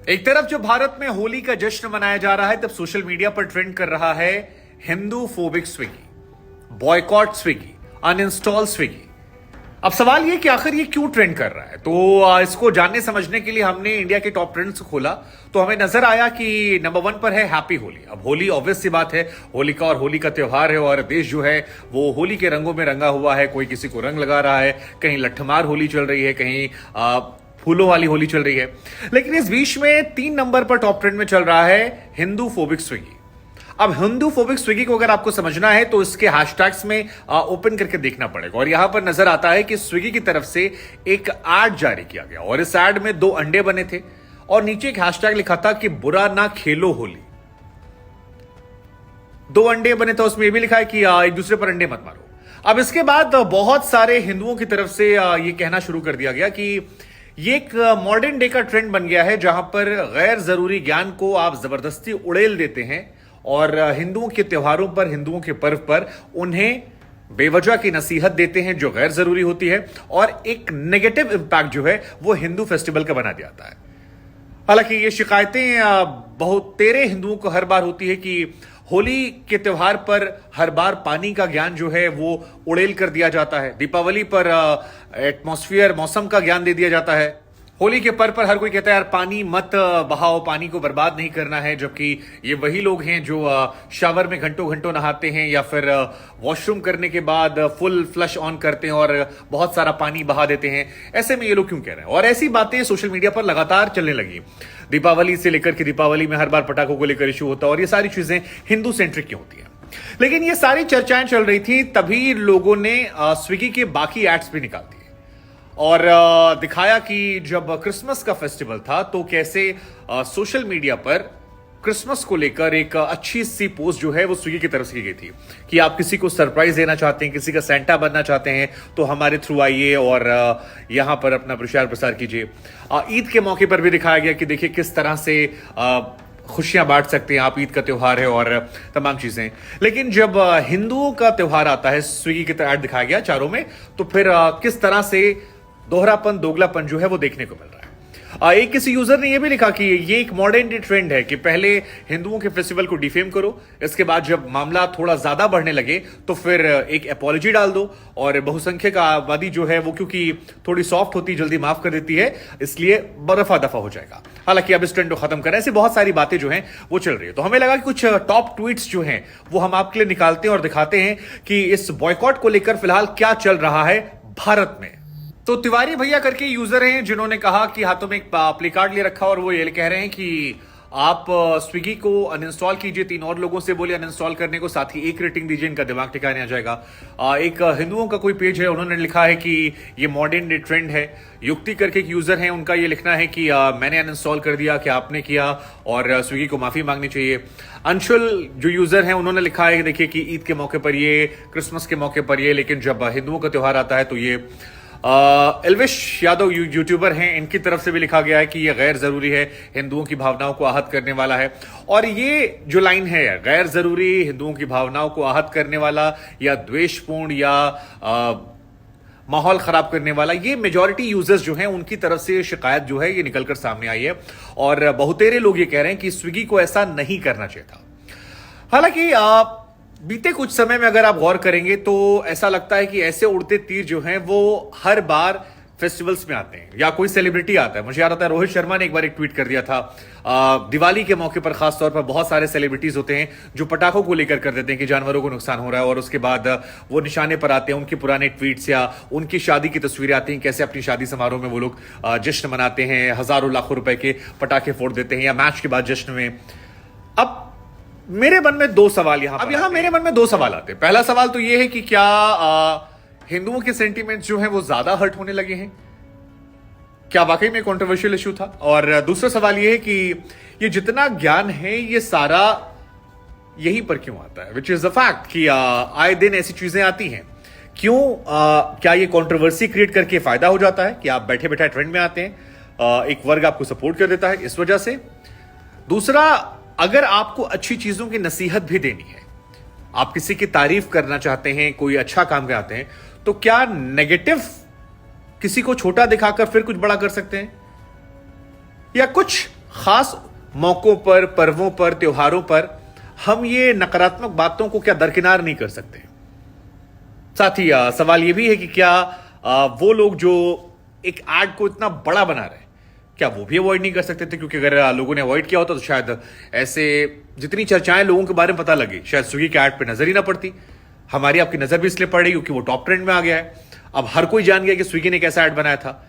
एक तरफ जब भारत में होली का जश्न मनाया जा रहा है, तब सोशल मीडिया पर ट्रेंड कर रहा है Hindu phobic Swiggy, boycott Swiggy, uninstall Swiggy. अब सवाल यह कि आखिर ये क्यों ट्रेंड कर रहा है। तो इसको जानने समझने के लिए हमने इंडिया के टॉप ट्रेंड्स खोला, तो हमें नजर आया कि नंबर 1 पर है हैप्पी होली। अब होली ऑब्वियस सी बात है, होलिका और होली का त्योहार है और देश जो है वो होली के रंगों में रंगा हुआ है। कोई किसी को रंग लगा रहा है, कहीं लठमार होली चल रही है, कहीं फूलों वाली होली चल रही है। लेकिन इस बीच में 3 नंबर पर टॉप ट्रेंड में चल रहा है हिंदू फोबिक स्विगी। अब हिंदू फोबिक स्विगी को अगर आपको समझना है तो इसके हैशटैग्स में ओपन करके देखना पड़ेगा, और यहां पर नजर आता है कि स्विगी की तरफ से एक एड जारी किया गया और इस एड में 2 अंडे बने थे और नीचे एक हैशटैग लिखा था कि बुरा ना खेलो होली। 2 अंडे बने थे, उसमें यह भी लिखा है कि एक दूसरे पर अंडे मत मारो। अब इसके बाद बहुत सारे हिंदुओं की तरफ से यह कहना शुरू कर दिया गया कि ये एक मॉडर्न डे का ट्रेंड बन गया है, जहां पर गैर जरूरी ज्ञान को आप जबरदस्ती उड़ेल देते हैं और हिंदुओं के त्योहारों पर, हिंदुओं के पर्व पर उन्हें बेवजह की नसीहत देते हैं जो गैर जरूरी होती है, और एक नेगेटिव इंपैक्ट जो है वो हिंदू फेस्टिवल का बना दिया है। हालांकि ये शिकायतें बहुत तेरे हिंदुओं को हर बार होती है कि होली के त्योहार पर हर बार पानी का ज्ञान जो है वो उड़ेल कर दिया जाता है, दीपावली पर एटमॉस्फेयर, मौसम का ज्ञान दे दिया जाता है, होली के पर्व पर हर कोई कहता है यार पानी मत बहाओ, पानी को बर्बाद नहीं करना है, जबकि ये वही लोग हैं जो शावर में घंटों घंटों नहाते हैं या फिर वॉशरूम करने के बाद फुल फ्लश ऑन करते हैं और बहुत सारा पानी बहा देते हैं। ऐसे में ये लोग क्यों कह रहे हैं? और ऐसी बातें सोशल मीडिया पर लगातार चलने लगी। दीपावली से लेकर के दीपावली में हर बार पटाखों को लेकर इशू होता है और ये सारी चीजें हिंदू सेंट्रिक क्यों होती है। लेकिन ये सारी चर्चाएं चल रही थी, तभी लोगों ने स्विगी के बाकी एड्स भी निकाल दिए और दिखाया कि जब क्रिसमस का फेस्टिवल था तो कैसे सोशल मीडिया पर क्रिसमस को लेकर एक अच्छी सी पोस्ट जो है वो स्विगी की तरफ से की गई थी कि आप किसी को सरप्राइज देना चाहते हैं, किसी का सेंटा बनना चाहते हैं तो हमारे थ्रू आइए और यहां पर अपना प्रचार प्रसार कीजिए। ईद के मौके पर भी दिखाया गया कि देखिए किस तरह से खुशियां बांट सकते हैं आप, ईद का त्योहार है और तमाम चीजें। लेकिन जब हिंदुओं का त्योहार आता है, स्विगी की तरह ऐड दिखाया गया चारों में, तो फिर किस तरह से दोहरापन, दोगलापन जो है वो देखने को मिल रहा है। एक किसी यूजर ने यह भी लिखा कि ये एक मॉडर्न डे ट्रेंड है कि पहले हिंदुओं के फेस्टिवल को डिफेम करो, इसके बाद जब मामला थोड़ा ज्यादा बढ़ने लगे तो फिर एक अपॉलॉजी डाल दो, और बहुसंख्यक आबादी जो है वो क्योंकि थोड़ी सॉफ्ट होती, जल्दी माफ कर देती है, इसलिए रफा दफा हो जाएगा। हालांकि अब इस ट्रेंड को खत्म करें, ऐसी बहुत सारी बातें जो हैं वो चल रही है। तो हमें लगा कि कुछ टॉप ट्वीट्स जो हैं वो हम आपके लिए निकालते हैं और दिखाते हैं कि इस बॉयकॉट को लेकर फिलहाल क्या चल रहा है भारत में। तो तिवारी भैया करके यूजर हैं जिन्होंने कहा कि हाथों में एक प्ले कार्ड ले रखा और वो ये कह रहे हैं कि आप स्विगी को अनइंस्टॉल कीजिए, 3 और लोगों से बोलिए अनइंस्टॉल करने को, साथ ही 1 रेटिंग दीजिए, इनका दिमाग ठिकाने आ जाएगा। एक हिंदुओं का कोई पेज है, उन्होंने लिखा है कि ये मॉडर्न डे ट्रेंड है। युक्ति करके एक यूजर है, उनका ये लिखना है कि मैंने अनइंस्टॉल कर दिया, क्या आपने किया, और स्विगी को माफी मांगनी चाहिए। अंशुल जो यूजर है उन्होंने लिखा है देखिए कि ईद के मौके पर ये, क्रिसमस के मौके पर ये, लेकिन जब हिंदुओं का त्योहार आता है तो ये। एल्विश यादव यूट्यूबर हैं, इनकी तरफ से भी लिखा गया है कि यह गैर जरूरी है, हिंदुओं की भावनाओं को आहत करने वाला है। और ये जो लाइन है, गैर जरूरी, हिंदुओं की भावनाओं को आहत करने वाला या द्वेषपूर्ण या माहौल खराब करने वाला, ये मेजॉरिटी यूजर्स जो हैं उनकी तरफ से शिकायत जो है ये निकलकर सामने आई है और बहुतेरे लोग ये कह रहे हैं कि स्विगी को ऐसा नहीं करना चाहिए था। हालांकि बीते कुछ समय में अगर आप गौर करेंगे तो ऐसा लगता है कि ऐसे उड़ते तीर जो हैं वो हर बार फेस्टिवल्स में आते हैं या कोई सेलिब्रिटी आता है। मुझे याद आता है रोहित शर्मा ने एक बार एक ट्वीट कर दिया था, दिवाली के मौके पर खासतौर पर बहुत सारे सेलिब्रिटीज होते हैं जो पटाखों को लेकर कर देते हैं कि जानवरों को नुकसान हो रहा है, और उसके बाद वो निशाने पर आते हैं, उनके पुराने ट्वीट्स या उनकी शादी की तस्वीरें आती हैं, कैसे अपनी शादी समारोह में वो लोग जश्न मनाते हैं, हजारों लाखों रुपए के पटाखे फोड़ देते हैं या मैच के बाद जश्न में। अब मेरे मन में 2 सवाल यहां मेरे मन में 2 सवाल आते हैं। पहला सवाल तो यह है कि क्या हिंदुओं के सेंटीमेंट्स जो हैं वो ज्यादा हर्ट होने लगे हैं, क्या वाकई में कंट्रोवर्शियल इशू था? और दूसरा सवाल यह है कि ये जितना ज्ञान है ये सारा यहीं पर क्यों आता है, विच इज द फैक्ट कि आए दिन ऐसी चीजें आती हैं। क्यों क्या ये कंट्रोवर्सी क्रिएट करके फायदा हो जाता है कि आप बैठे बैठे ट्रेंड में आते हैं, एक वर्ग आपको सपोर्ट कर देता है इस वजह से। दूसरा, अगर आपको अच्छी चीजों की नसीहत भी देनी है, आप किसी की तारीफ करना चाहते हैं, कोई अच्छा काम कराते हैं, तो क्या नेगेटिव किसी को छोटा दिखाकर फिर कुछ बड़ा कर सकते हैं? या कुछ खास मौकों पर, पर्वों पर, त्योहारों पर हम ये नकारात्मक बातों को क्या दरकिनार नहीं कर सकते? साथ ही सवाल ये भी है कि क्या वो लोग जो एक एड को इतना बड़ा बना रहे हैं, क्या वो भी अवॉइड नहीं कर सकते थे? क्योंकि अगर लोगों ने अवॉइड किया होता तो शायद ऐसे जितनी चर्चाएं लोगों के बारे में पता लगी, शायद स्विगी के एड पे नजर ही ना पड़ती। हमारी आपकी नजर भी इसलिए पड़ रही क्योंकि वो टॉप ट्रेंड में आ गया है। अब हर कोई जान गया कि स्विगी ने कैसा ऐड बनाया था।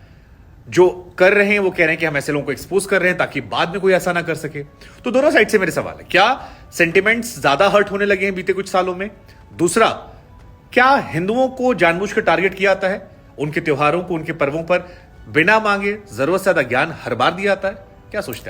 जो कर रहे हैं वो कह रहे हैं कि हम ऐसे लोगों को एक्सपोज कर रहे हैं ताकि बाद में कोई ऐसा ना कर सके। तो दोनों साइड से मेरे सवाल है, क्या सेंटिमेंट्स ज्यादा हर्ट होने लगे हैं बीते कुछ सालों में? दूसरा, क्या हिंदुओं को जानबूझकर टारगेट किया जाता है? उनके त्योहारों को, उनके पर्वों पर बिना मांगे जरूरत से ज्यादा ज्ञान हर बार दिया जाता है? क्या सोचते हैं?